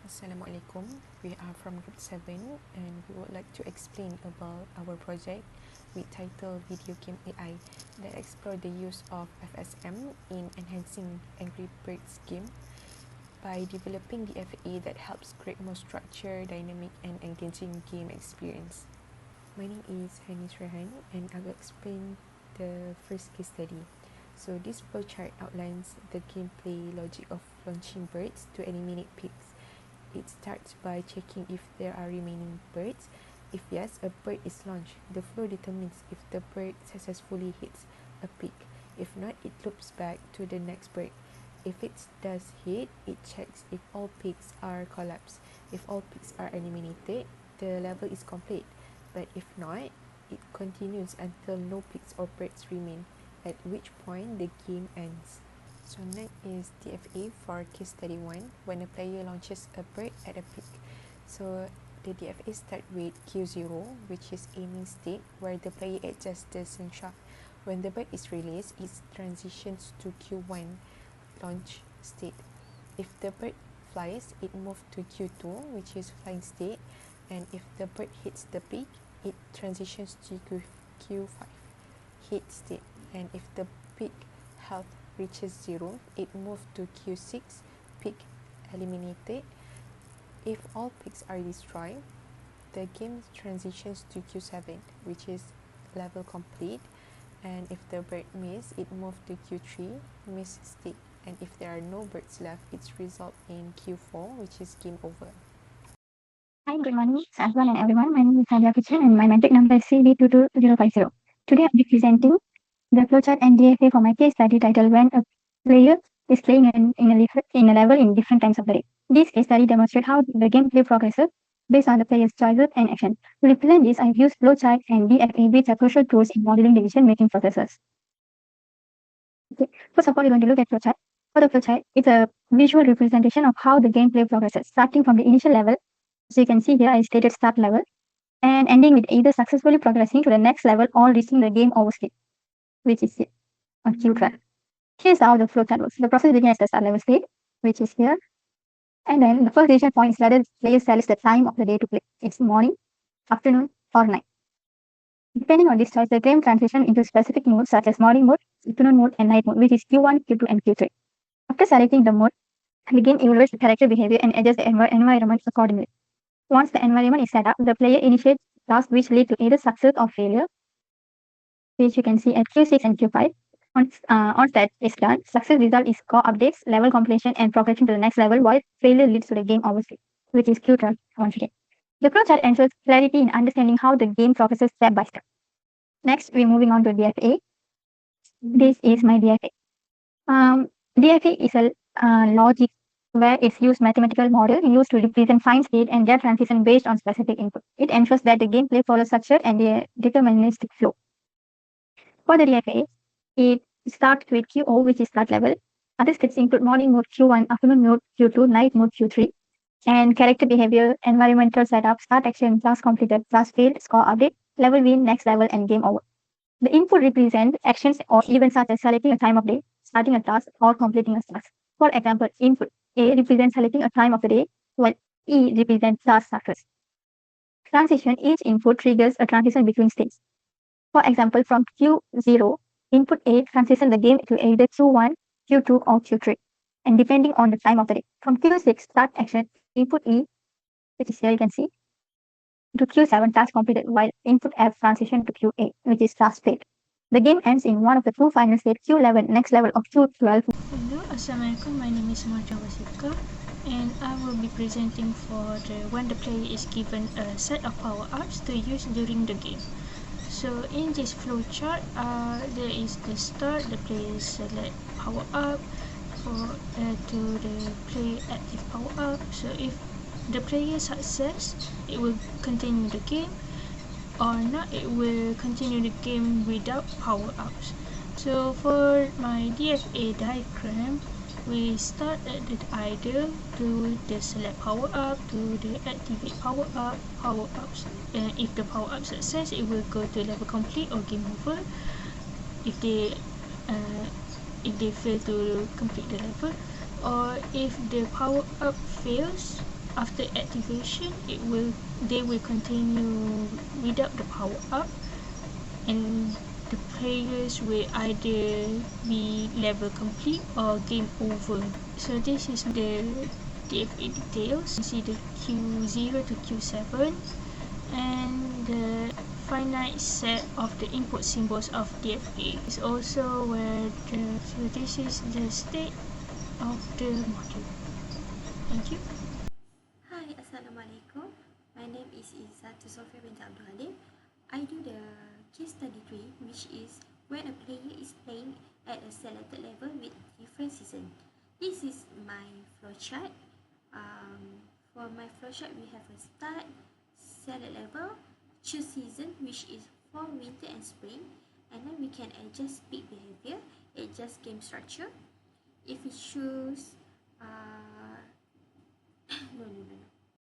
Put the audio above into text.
Assalamualaikum. We are from Group 7 and we would like to explain about our project with title Video Game AI that explore the use of FSM in enhancing Angrybird's game by developing the FA that helps create more structured, dynamic and engaging game experience. My name is Hanis, Raihan, and I will explain the first case study. So this flowchart outlines the gameplay logic of launching birds to eliminate pigs. It starts by checking if there are remaining birds. If yes, a bird is launched. The flow determines if the bird successfully hits a pig. If not, it loops back to the next bird. If it does hit, it checks if all pigs are collapsed. If all pigs are eliminated, the level is complete. But if not, it continues until no pigs or birds remain, at which point the game ends. So next is DFA for case study 1, when a player launches a bird at a pig. So the DFA starts with Q0, which is aiming state, where the player adjusts the slingshot. When the bird is released, it transitions to Q1, launch state. If the bird flies, it moves to Q2, which is flying state. And if the bird hits the pig, it transitions to Q5, hit state. And if the pig health reaches 0, it moves to Q6, pig eliminated. If all pigs are destroyed, the game transitions to Q7, which is level complete. And if the bird misses, it moves to Q3, miss state. And if there are no birds left, it's result in Q4, which is game over. Hi, good morning, everyone and everyone. My name is SANDHIYA and my metric number is CV22050. Today I'll be presenting the flowchart and DFA for my case study titled When a Player is Playing in a Level in Different Times of the Day. This case study demonstrates how the gameplay progresses based on the player's choices and actions. To represent this, I've used flowchart and DFA, which are crucial tools in modeling decision-making processes. Okay. First of all, we're going to look at flowchart. For the flowchart, it's a visual representation of how the gameplay progresses, starting from the initial level. So you can see here I stated start level and ending with either successfully progressing to the next level or reaching the game over state, which is here on Q12. Here's how the flowchart works. The process begins at the start level state, which is here. And then the first decision point is whether the player selects the time of the day to play. It's morning, afternoon, or night. Depending on this choice, the game transitions into specific modes such as morning mode, afternoon mode, and night mode, which is Q1, Q2, and Q3. After selecting the mode, the game evaluates the character behavior and adjusts the environment accordingly. Once the environment is set up, the player initiates tasks which lead to either success or failure, which you can see at Q6 and Q5. Once that is done, success result is score updates, level completion, and progression to the next level, while failure leads to the game over, which is Q12 once again. The flowchart ensures clarity in understanding how the game progresses step by step. Next, we're moving on to DFA. This is my DFA. DFA is a logic where it's used mathematical model used to represent fine state and their transition based on specific input. It ensures that the gameplay follows structure and the deterministic flow. For the DFA, it starts with QO, which is start level. Other states include morning mode Q1, afternoon mode Q2, night mode Q3, and character behavior, environmental setup, start action, task completed, task failed, score update, level win, next level, and game over. The input represents actions or events such as selecting a time of day, starting a task, or completing a task. For example, input A represents selecting a time of the day, while E represents task success. Transition, each input triggers a transition between states. For example, from Q0, input A transitions the game to either Q1, Q2, or Q3, and depending on the time of the day. From Q6, start action, input E, which is here you can see, to Q7, task completed, while input F transition to Q8, which is task failed. The game ends in one of the two final states, Q11, next level, or Q12. Hello, Assalamualaikum. My name is WASIQAH, and I will be presenting for when the player is given a set of power-ups to use during the game. So in this flowchart, there is the start. The player select power-up to the play active power-up. So if the player success, it will continue the game, or not, it will continue the game without power-ups. So for my DFA diagram, we start at the idle to the select power-up to the activate power-ups. And if the power-up success, it will go to level complete or game over. If they fail to complete the level, or if the power-up fails, after activation, they will continue without the power up, and the players will either be level complete or game over. So this is the DFA details. You see the Q0 to Q7 and the finite set of the input symbols of DFA. Is also where so this is the state of the module. Thank you. Hi, Assalamualaikum. My name is IZZATUL SOFEAH binti ABDUL. I do the case study 3, which is when a player is playing at a selected level with different season. This is my flowchart. For my flowchart, we have a start, select level, choose season, which is fall, winter, and spring, and then we can adjust peak behavior, adjust game structure. If we choose